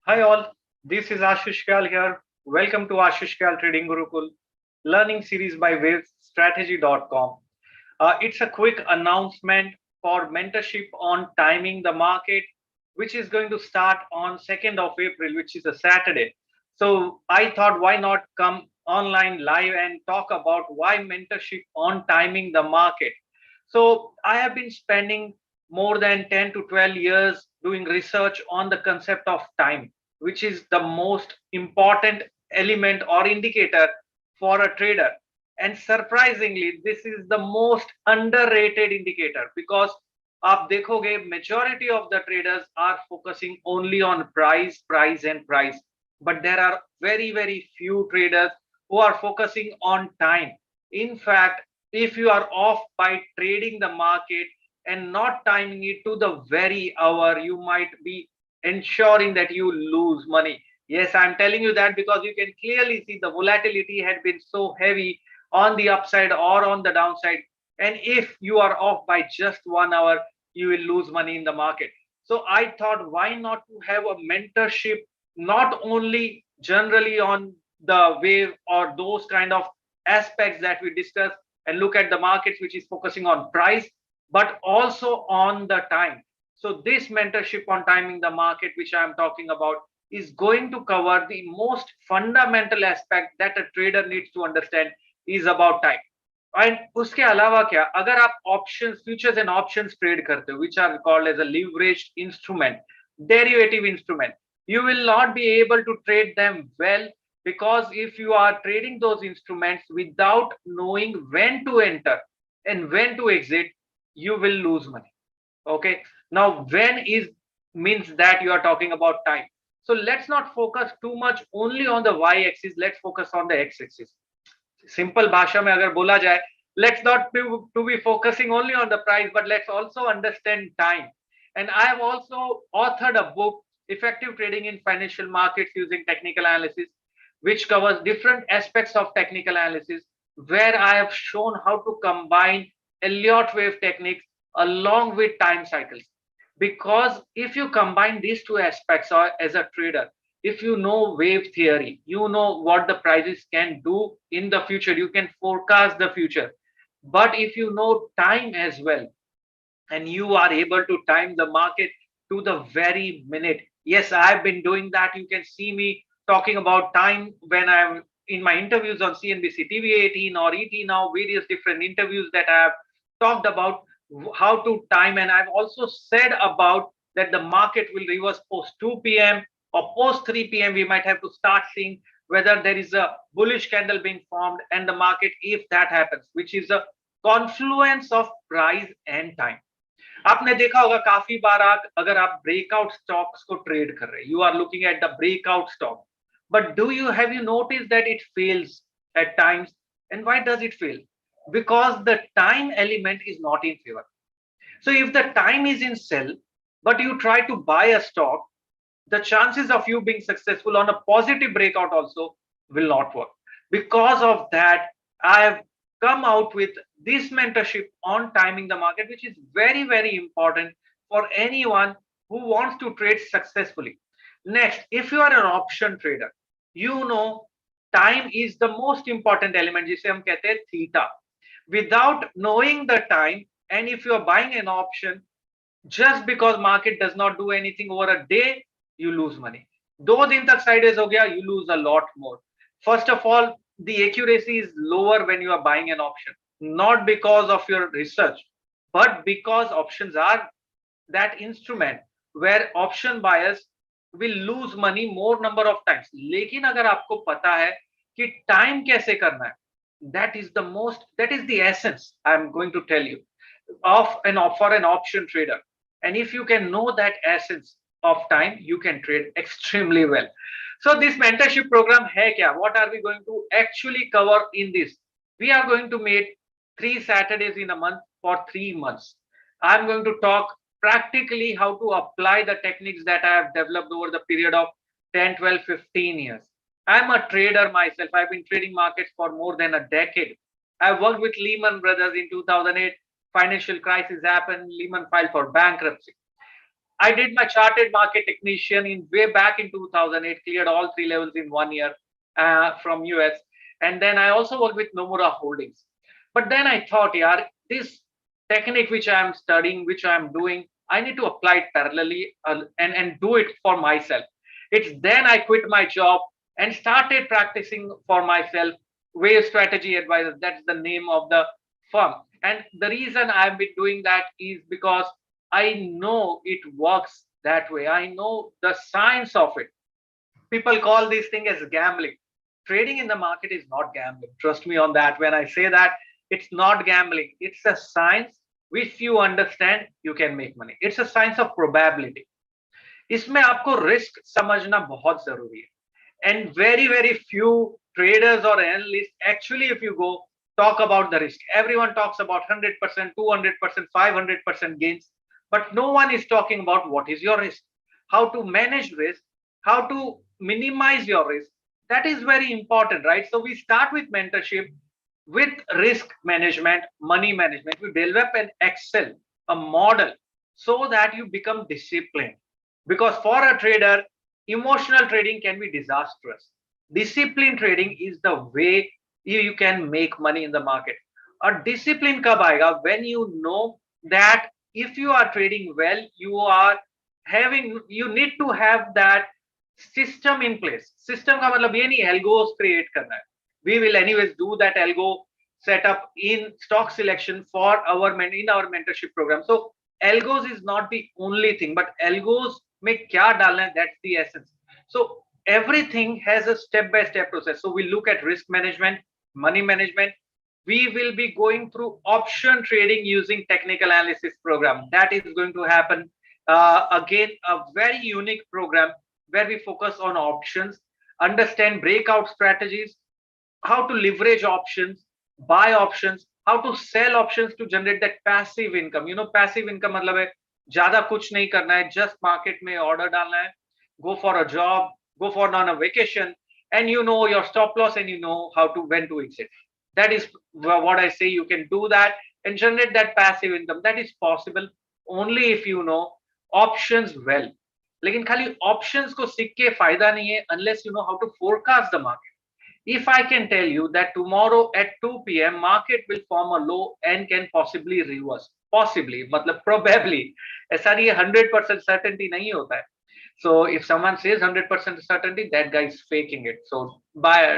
Hi all, this is Ashish Kyal here. Welcome to Ashish Kyal Trading Gurukul learning series by wavestrategy.com. It's a quick announcement for mentorship on timing the market, which is going to start on 2nd of April, which is a Saturday. So I thought, why not come online live and talk about why mentorship on timing the market. So I have been spending more than 10 to 12 years doing research on the concept of time, which is the most important element or indicator for a trader. And surprisingly, this is the most underrated indicator because आप देखोगे majority of the traders are focusing only on price and price, but there are very few traders who are focusing on time. In fact, if you are off by trading the market and not timing it to the very hour, you might be ensuring that you lose money. Yes, I'm telling you that because you can clearly see the volatility had been so heavy on the upside or on the downside. And if you are off by just 1 hour, you will lose money in the market. So I thought, why not to have a mentorship, not only generally on the wave or those kind of aspects that we discussed and look at the markets, which is focusing on price, but also on the time. So this mentorship on timing the market, which I am talking about, is going to cover the most fundamental aspect that a trader needs to understand is about time. And उसके अलावा क्या, अगर आप options futures and options trade करते हो which are called as a leveraged instrument, derivative instrument, you will not be able to trade them well, because if you are trading those instruments without knowing when to enter and when to exit, you will lose money. Okay, now when is means that you are talking about time. So let's not focus too much only on the y axis, let's focus on the x axis. Simple भाषा में अगर बोला जाए, let's not to be focusing only on the price, but let's also understand time. And I have also authored a book, Effective Trading in Financial Markets Using Technical Analysis, which covers different aspects of technical analysis, where I have shown how to combine Elliott wave techniques along with time cycles. Because if you combine these two aspects or as a trader, if you know wave theory, you know what the prices can do in the future, you can forecast the future. But if you know time as well, and you are able to time the market to the very minute. Yes, I've been doing that. You can see me talking about time when I'm in my interviews on CNBC TV 18 or ET Now, various different interviews that I have talked about how to time. And I've also said about that the market will reverse post 2 p.m. or post 3 p.m. We might have to start seeing whether there is a bullish candle being formed and the market, if that happens, which is a confluence of price and time. आपने देखा होगा काफी बार अगर आप breakout stocks को trade कर रहे हैं, you are looking at the breakout stock, but do you have you notice that it fails at times? And why does it fail? Because the time element is not in favor. So if the time is in sell, but you try to buy a stock, the chances of you being successful on a positive breakout also will not work. Because of that, I have come out with this mentorship on timing the market, which is very important for anyone who wants to trade successfully. Next, if you are an option trader, you know time is the most important element, जिसे हम कहते हैं theta. Without knowing the time, and if you are buying an option, just because market does not do anything over a day, you lose money. दो दिन तक sideways हो गया, you lose a lot more. First of all, the accuracy is lower when you are buying an option, not because of your research, but because options are that instrument where option buyers will lose money more number of times. लेकिन अगर आपको पता है कि time कैसे करना है, that is the essence I'm going to tell you for an option trader. And if you can know that essence of time, you can trade extremely well. So this mentorship program hai kya? What are we going to actually cover in this? We are going to make 3 Saturdays in a month for 3 months. I'm going to talk practically how to apply the techniques that I have developed over the period of 10, 12, 15 years. I'm a trader myself. I've been trading markets for more than a decade. I worked with Lehman Brothers in 2008. Financial crisis happened. Lehman filed for bankruptcy. I did my chartered market technician in way back in 2008, cleared all three levels in 1 year from US. And then I also worked with Nomura Holdings. But then I thought, yeah, this technique which I am studying, which I am doing, I need to apply it parallelly and do it for myself. It's then I quit my job and started practicing for myself. Wave Strategy Advisor, that's the name of the firm. And the reason I've been doing that is because I know it works that way. I know the science of it. People call this thing as gambling. Trading in the market is not gambling. Trust me on that. When I say that, it's not gambling. It's a science. If you understand, you can make money. It's a science of probability. इसमें आपको risk समझना बहुत जरूरी है. And very few traders or analysts actually, if you go talk about the risk, everyone talks about 100%, 200%, 500% gains, but no one is talking about what is your risk, how to manage risk, how to minimize your risk. That is very important, right? So we start with mentorship, with risk management, money management. We develop an Excel, a model, so that you become disciplined. Because for a trader, emotional trading can be disastrous. Disciplined trading is the way you can make money in the market. A discipline kab aayega? When you know that if you are trading well, you need to have that system in place. System ka matlab ye nahi algos create karna hai. We will anyways do that algo setup in stock selection for in our mentorship program. So algos is not the only thing, but algos mein kya dalna hai, that's the essence. So everything has a step-by-step process. So we look at risk management, money management. We will be going through option trading using technical analysis program. That is going to happen. Again, a very unique program where we focus on options, understand breakout strategies, how to leverage options, buy options, how to sell options to generate that passive income. Passive income matlab hai zyada kuch nahi karna hai, just market mein order dalna hai, go for a job, go for on a vacation, and you know your stop loss and you know when to exit. That is what I say. You can do that and generate that passive income. That is possible only if you know options well. लेकिन खाली options को सीख के फायदा नहीं है unless you know how to forecast the market. If I can tell you that tomorrow at 2 p.m. market will form a low and can possibly reverse, possibly मतलब probably, ऐसा नहीं 100% certainty नहीं होता है. So if someone says 100% certainty, that guy is faking it. So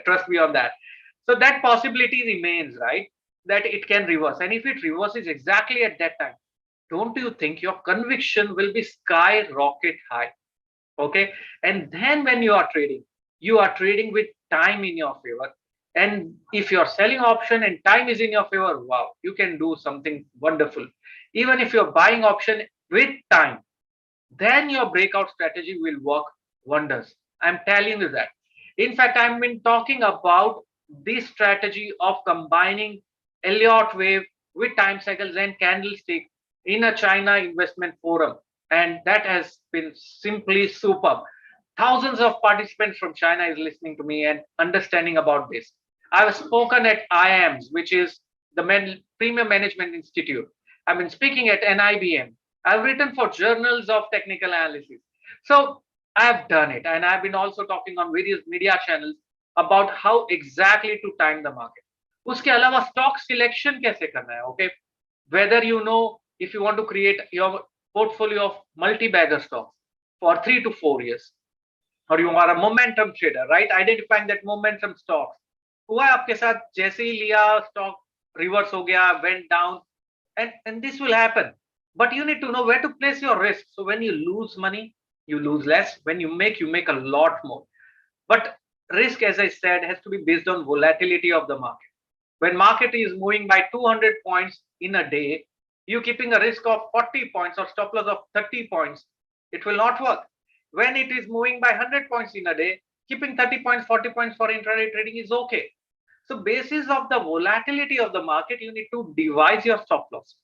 trust me on that. So that possibility remains, right? That it can reverse, and if it reverses exactly at that time, don't you think your conviction will be skyrocket high? Okay, and then when you are trading with time in your favor. And if you're selling option and time is in your favor, wow, you can do something wonderful. Even if you're buying option with time, then your breakout strategy will work wonders. I'm telling you that. In fact, I've been talking about this strategy of combining Elliott wave with time cycles and candlestick in a China investment forum. And that has been simply superb. Thousands of participants from China is listening to me and understanding about this. I've spoken at IIMs, which is the Premium Management Institute. I've been speaking at NIBM. I've written for journals of technical analysis. So I've done it. And I've been also talking on various media channels about how exactly to time the market. Uske alawa stock selection kaise karna hai, okay? Whether you know if you want to create your portfolio of multi-bagger stocks for 3 to 4 years, or you are a momentum trader, right? Identifying that momentum stocks. हुआ आपके साथ जैसे ही लिया stock reverse हो गया, went down, and this will happen. But you need to know where to place your risk. So when you lose money, you lose less. When you make a lot more. But risk, as I said, has to be based on volatility of the market. When market is moving by 200 points in a day, you keeping a risk of 40 points or stop loss of 30 points, it will not work. When it is moving by 100 points in a day, keeping 30 points, 40 points for intraday trading is okay. So basis of the volatility of the market, you need to devise your stop loss.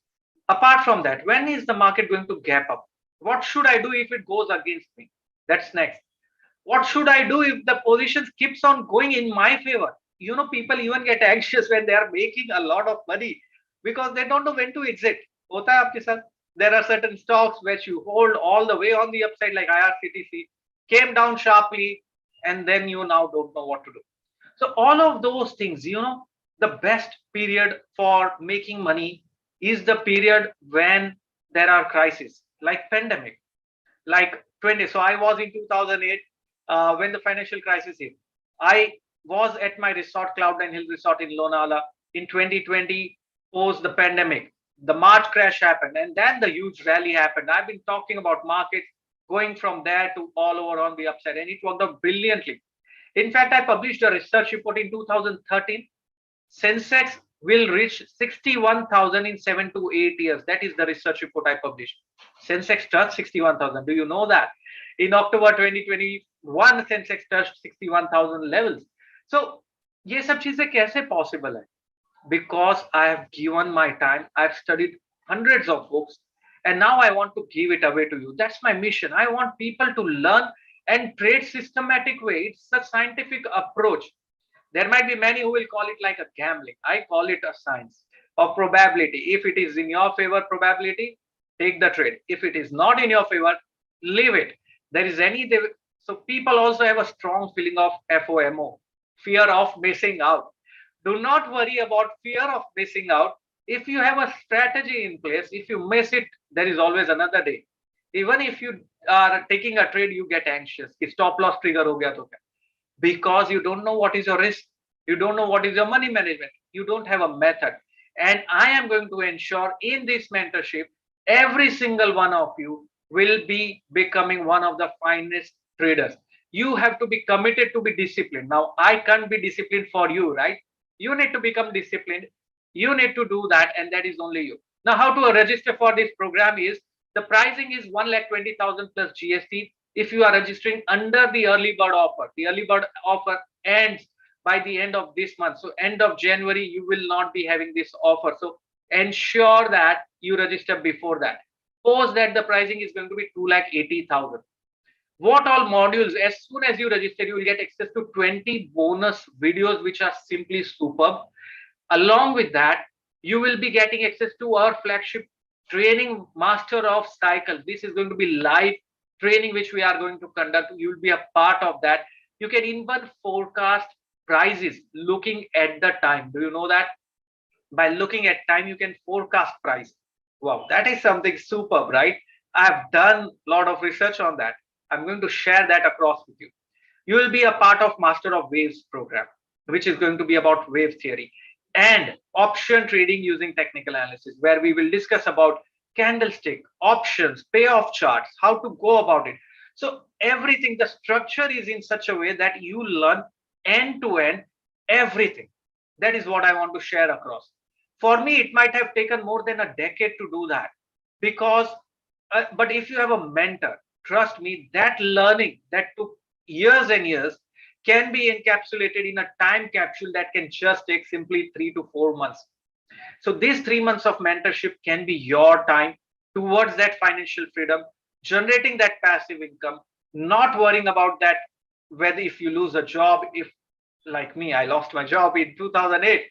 Apart from that, when is the market going to gap up? What should I do if it goes against me? That's next. What should I do if the positions keeps on going in my favor? People even get anxious when they are making a lot of money because they don't know when to exit. होता है आपके साथ? There are certain stocks which you hold all the way on the upside, like IRCTC, came down sharply, and then you now don't know what to do. So all of those things, the best period for making money is the period when there are crises, like pandemic, like 20. So I was in 2008 when the financial crisis hit. I was at my resort, Cloud9 Hill Resort in Lonavala in 2020, post the pandemic. The March crash happened, and then the huge rally happened. I've been talking about markets going from there to all over on the upside, and it worked out brilliantly. In fact, I published a research report in 2013. Sensex will reach 61,000 in 7 to 8 years. That is the research report I published. Sensex touched 61,000. Do you know that? In October 2021, Sensex touched 61,000 levels. So, ये सब चीजें कैसे possible है? Because I have given my time, I've studied hundreds of books, and now I want to give it away to you. That's my mission. I want people to learn and trade systematic way. It's a scientific approach. There might be many who will call it like a gambling. I call it a science of probability. If it is in your favor, probability, take the trade. If it is not in your favor, leave it. There is any. So people also have a strong feeling of FOMO, fear of missing out. Do not worry about fear of missing out. If you have a strategy in place, if you miss it, there is always another day. Even if you are taking a trade, you get anxious. Stop loss trigger ho gaya to kya? Because you don't know what is your risk, you don't know what is your money management, you don't have a method. And I am going to ensure in this mentorship, every single one of you will be becoming one of the finest traders. You have to be committed to be disciplined. Now, I can't be disciplined for you, right? You need to become disciplined. You need to do that, and that is only you. Now, how to register for this program is the pricing is 1,20,000 plus GST if you are registering under the early bird offer. The early bird offer ends by the end of this month. So end of January, you will not be having this offer. So ensure that you register before that. Post that, the pricing is going to be 2,80,000. What all modules? As soon as you register, you will get access to 20 bonus videos, which are simply superb. Along with that, you will be getting access to our flagship training, Master of Cycles. This is going to be live training which we are going to conduct. You will be a part of that. You can even forecast prices looking at the time. Do you know that? By looking at time, you can forecast price. Wow, that is something superb, right? I've done a lot of research on that. I'm going to share that across with you. You will be a part of Master of Waves program, which is going to be about wave theory and option trading using technical analysis, where we will discuss about candlestick, options, payoff charts, how to go about it. So everything, the structure is in such a way that you learn end to end everything. That is what I want to share across. For me, it might have taken more than a decade to do that, because but if you have a mentor, trust me, that learning that took years and years can be encapsulated in a time capsule that can just take simply 3 to 4 months. So these 3 months of mentorship can be your time towards that financial freedom, generating that passive income, not worrying about that, whether if you lose a job, if like me, I lost my job in 2008.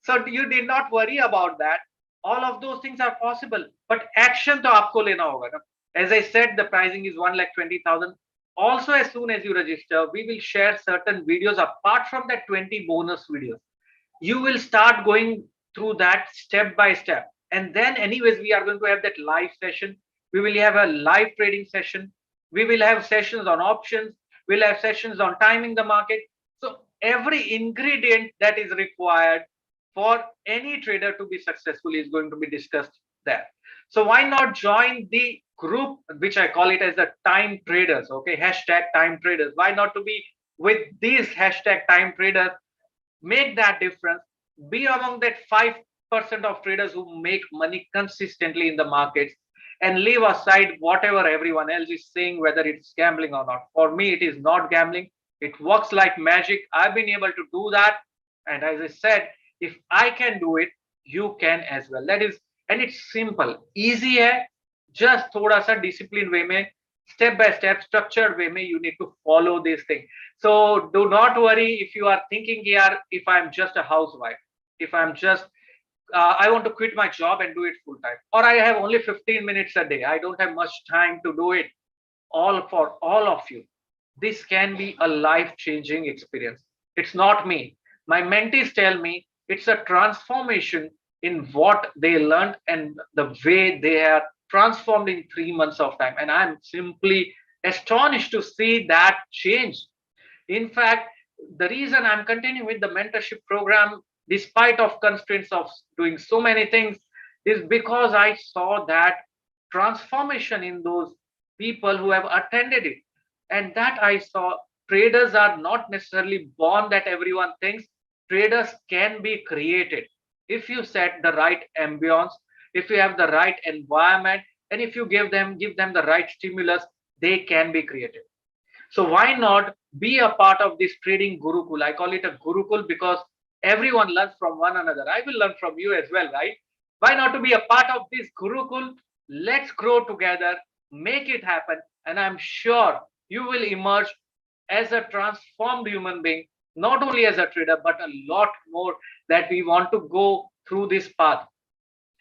So you did not worry about that. All of those things are possible, but action to aapko lena hoga na. As I said, the pricing is 1,20,000. Also, as soon as you register, we will share certain videos apart from that 20 bonus videos. You will start going through that step by step. And then, anyways, we are going to have that live session. We will have a live trading session. We will have sessions on options. We'll have sessions on timing the market. So every ingredient that is required for any trader to be successful is going to be discussed there. So why not join the group, which I call it as the time traders? Okay, hashtag time traders. Why not to be with these hashtag time traders? Make that difference. Be among that 5% of traders who make money consistently in the markets, and leave aside whatever everyone else is saying, whether it's gambling or not. For me, it is not gambling. It works like magic. I've been able to do that. And as I said, if I can do it, you can as well. That is, and it's simple, easy hai. Just thoda sa disciplined way mein, step by step, structured way mein, you need to follow this thing. So do not worry if you are thinking here, if I'm just a housewife, if I'm just I want to quit my job and do it full time, or I have only 15 minutes a day. I don't have much time to do it all for all of you. This can be a life changing experience. It's not me. My mentees tell me it's a transformation in what they learned and the way they are transformed in 3 months of time. And I'm simply astonished to see that change. In fact, the reason I'm continuing with the mentorship program, despite of constraints of doing so many things, is because I saw that transformation in those people who have attended it. And that I saw traders are not necessarily born that everyone thinks. Traders can be created if you set the right ambience, if you have the right environment, and if you give them the right stimulus, they can be created. So why not be a part of this trading Gurukul? I call it a Gurukul because everyone learns from one another. I will learn from you as well, right? Why not to be a part of this Gurukul? Let's grow together, make it happen, and I'm sure you will emerge as a transformed human being, not only as a trader, but a lot more that we want to go through this path.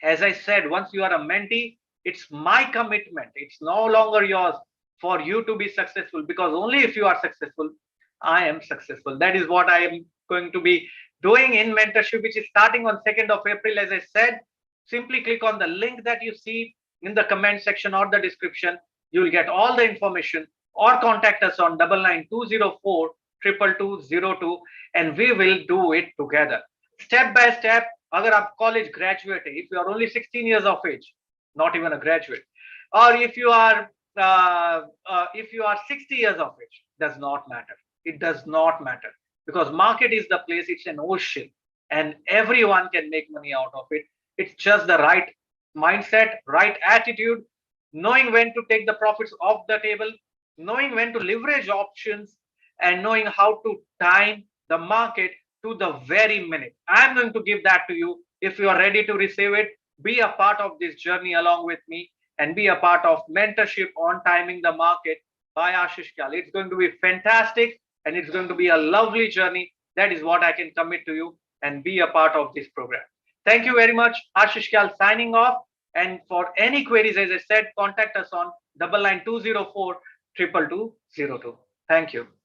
As I said, once you are a mentee, it's my commitment. It's no longer yours for you to be successful, because only if you are successful, I am successful. That is what I am going to be doing in mentorship, which is starting on 2nd of April. As I said, simply click on the link that you see in the comment section or the description. You will get all the information, or contact us on 999204 and we will do it together. Step by step, अगर आप college graduate है, if you are only 16 years of age, not even a graduate, or if you are 60 years of age, does not matter. It does not matter, because market is the place. It's an ocean, and everyone can make money out of it. It's just the right mindset, right attitude, knowing when to take the profits off the table, knowing when to leverage options, and knowing how to time the market to the very minute. I'm going to give that to you. If you are ready to receive it, be a part of this journey along with me and be a part of mentorship on timing the market by Ashish Kyal. It's going to be fantastic and it's going to be a lovely journey. That is what I can commit to you, and be a part of this program. Thank you very much. Ashish Kyal signing off. And for any queries, as I said, contact us on 9920422202. Thank you.